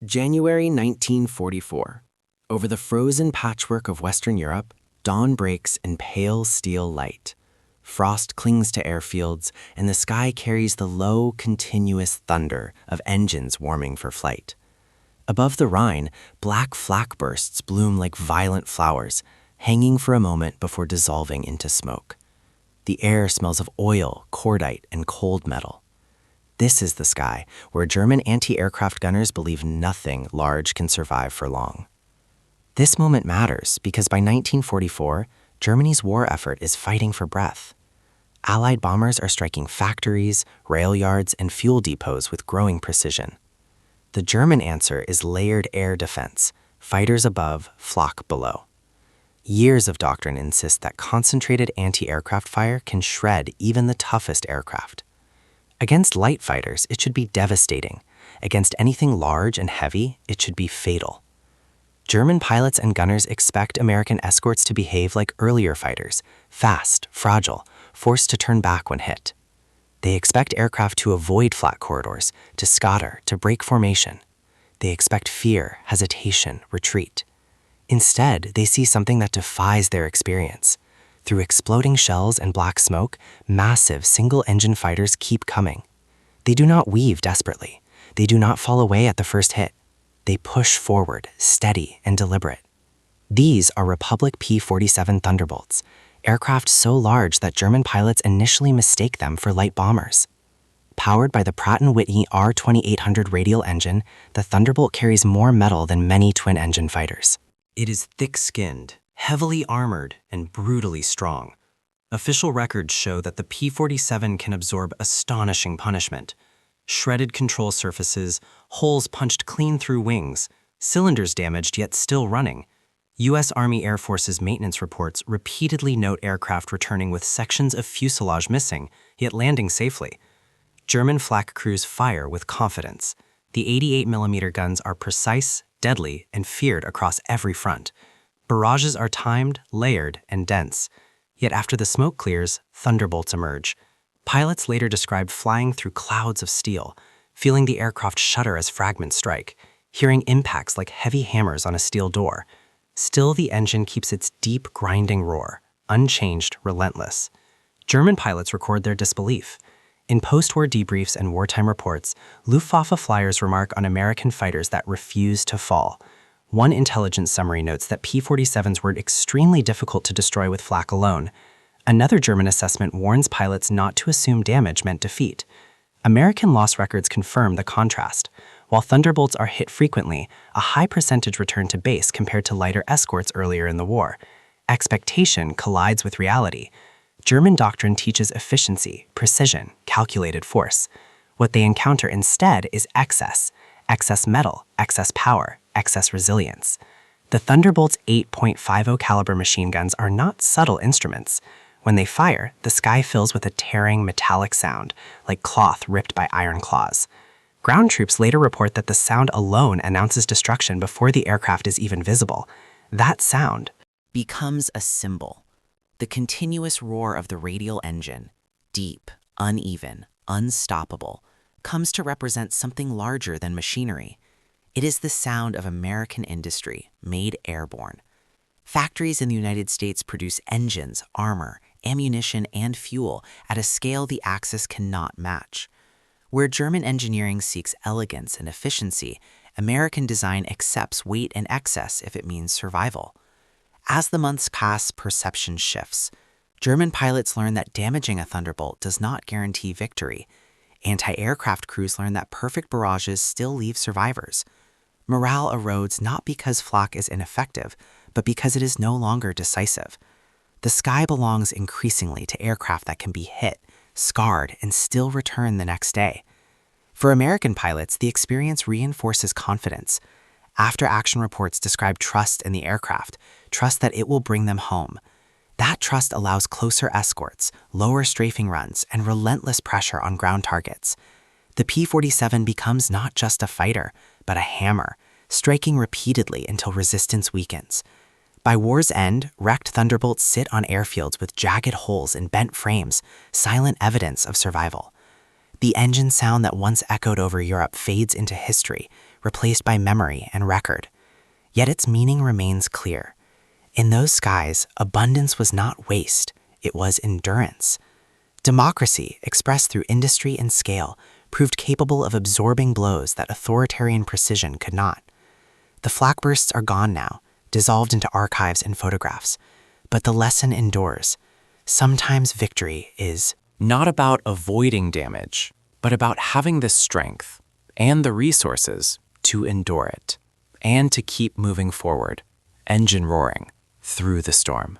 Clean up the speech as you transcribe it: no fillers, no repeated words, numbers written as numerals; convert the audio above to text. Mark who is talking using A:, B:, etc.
A: January 1944. Over the frozen patchwork of Western Europe, dawn breaks in pale steel light. Frost clings to airfields, and the sky carries the low, continuous thunder of engines warming for flight. Above the Rhine, black flak bursts bloom like violent flowers, hanging for a moment before dissolving into smoke. The air smells of oil, cordite, and cold metal. This is the sky where German anti-aircraft gunners believe nothing large can survive for long. This moment matters because by 1944, Germany's war effort is fighting for breath. Allied bombers are striking factories, rail yards, and fuel depots with growing precision. The German answer is layered air defense, fighters above, flak below. Years of doctrine insist that concentrated anti-aircraft fire can shred even the toughest aircraft. Against light fighters, it should be devastating. Against anything large and heavy, it should be fatal. German pilots and gunners expect American escorts to behave like earlier fighters, fast, fragile, forced to turn back when hit. They expect aircraft to avoid flat corridors, to scatter, to break formation. They expect fear, hesitation, retreat. Instead, they see something that defies their experience. Through exploding shells and black smoke, massive single-engine fighters keep coming. They do not weave desperately. They do not fall away at the first hit. They push forward, steady and deliberate. These are Republic P-47 Thunderbolts, aircraft so large that German pilots initially mistake them for light bombers. Powered by the Pratt & Whitney R2800 radial engine, the Thunderbolt carries more metal than many twin-engine fighters. It is thick-skinned, heavily armored, and brutally strong. Official records show that the P-47 can absorb astonishing punishment. Shredded control surfaces, holes punched clean through wings, cylinders damaged yet still running. U.S. Army Air Force's maintenance reports repeatedly note aircraft returning with sections of fuselage missing, yet landing safely. German flak crews fire with confidence. The 88mm guns are precise, deadly, and feared across every front. Barrages are timed, layered, and dense. Yet after the smoke clears, thunderbolts emerge. Pilots later described flying through clouds of steel, feeling the aircraft shudder as fragments strike, hearing impacts like heavy hammers on a steel door. Still, the engine keeps its deep, grinding roar, unchanged, relentless. German pilots record their disbelief. In post-war debriefs and wartime reports, Luftwaffe flyers remark on American fighters that refuse to fall. One intelligence summary notes that P-47s were extremely difficult to destroy with flak alone. Another German assessment warns pilots not to assume damage meant defeat. American loss records confirm the contrast. While Thunderbolts are hit frequently, a high percentage return to base compared to lighter escorts earlier in the war. Expectation collides with reality. German doctrine teaches efficiency, precision, calculated force. What they encounter instead is excess metal, excess power, excess resilience. The Thunderbolt's 8.50 caliber machine guns are not subtle instruments. When they fire, the sky fills with a tearing metallic sound, like cloth ripped by iron claws. Ground troops later report that the sound alone announces destruction before the aircraft is even visible. That sound becomes a symbol. The continuous roar of the radial engine, deep, uneven, unstoppable, comes to represent something larger than machinery. It is the sound of American industry, made airborne. Factories in the United States produce engines, armor, ammunition, and fuel at a scale the Axis cannot match. Where German engineering seeks elegance and efficiency, American design accepts weight and excess if it means survival. As the months pass, perception shifts. German pilots learn that damaging a Thunderbolt does not guarantee victory. Anti-aircraft crews learn that perfect barrages still leave survivors. Morale erodes not because flak is ineffective, but because it is no longer decisive. The sky belongs increasingly to aircraft that can be hit, scarred, and still return the next day. For American pilots, the experience reinforces confidence. After-action reports describe trust in the aircraft, trust that it will bring them home. That trust allows closer escorts, lower strafing runs, and relentless pressure on ground targets. The P-47 becomes not just a fighter, but a hammer, striking repeatedly until resistance weakens. By war's end, wrecked Thunderbolts sit on airfields with jagged holes and bent frames, silent evidence of survival. The engine sound that once echoed over Europe fades into history, replaced by memory and record. Yet its meaning remains clear. In those skies, abundance was not waste, it was endurance. Democracy, expressed through industry and scale, proved capable of absorbing blows that authoritarian precision could not. The flak bursts are gone now, dissolved into archives and photographs. But the lesson endures. Sometimes victory is
B: not about avoiding damage, but about having the strength and the resources to endure it and to keep moving forward, engine roaring through the storm.